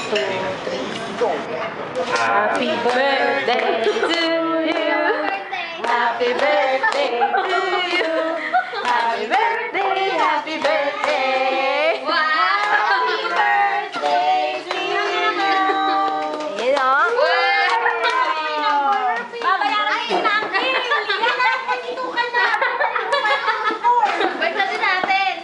2, 3, go! Happy birthday to you! Happy birthday to you! Happy birthday, happy birthday! Wow! Happy birthday to you! Ayan o. Babayaran din natin! Yan na! Pagitukan na! Birthday din natin!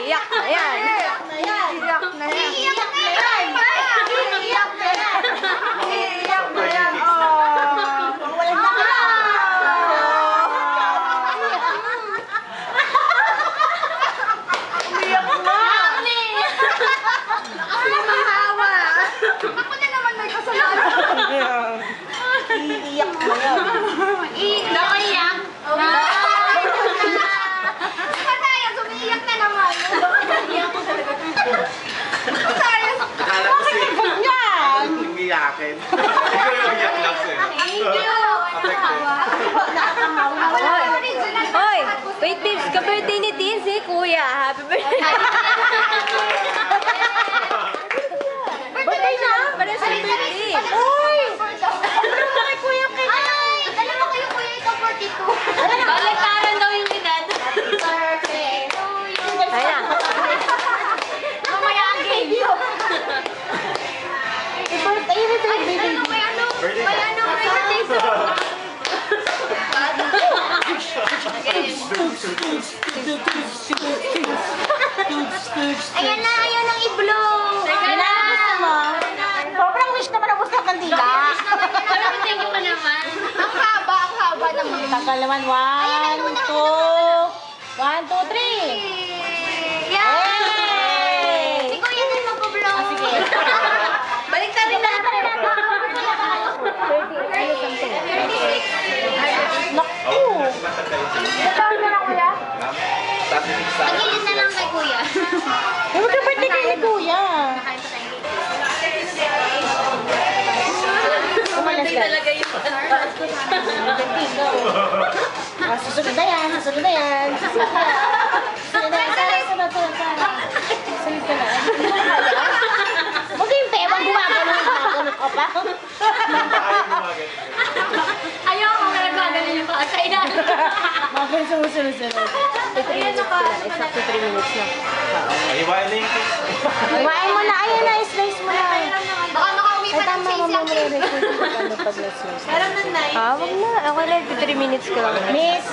Iiyak na yan! Iiyak na yan! Iiyak na yan! Iiyak na yan! Iiyak na yan! Iiyak na! Ako na naman may kasalanan. Iiyak na yan! Naiyak? Masayang, sumiiyak na naman. Masayang. Akala ko siya. Yan! Hindi yakin. Ikaw yung iyak lang sa'yo. Hoy! Wait, babes! Ka-birthday ni Tin si Kuya! Happy birthday! Birthday na! Para sa birthday! Uy! Ano ba kay Kuya Ken? Ay! Dalawa kayo kuya, ito 42. Baliktaran daw yung edad. Happy birthday to you. Ayan! Mamaya ang game. I-birthday na ito yung baby! May ano? Birthday song. Ayan na, ayaw ng i-blow. Gusto mo? Sobrang wish naman ang gusto ng kandila! Parang thank you pa naman. Ang haba naman. Tagal naman. 1, 2, 1, 2, 3! Yay! Si Kuya din mag-blow. Sige. Balik na rin natin. 36. Naku! Natawag na lang, Kuya? Pagilid na lang kay Kuya. Ay, magka-birthday kayo ni Kuya! Nakain pa tayo. Umalas ka. Talaga yung Susunod na yan, susunod na yan. Susunod na yan. Susunod na yan. Sunod ka na. Mag-impe, gumagano ka pa. Ayaw ko nga nagkagaling yung bata. Mga sumusunod. Ayan na pa. Exactly 3 minutes na. Hiwain na yung cake. Iwain mo na. Ayan na, slice mo na. Baka makauwi pa ng Tama, sales yung cake. mamamura. Pag na-slice. Meron na, Nay. Wag na. Okay lang, 3 minutes ko lang. Miss,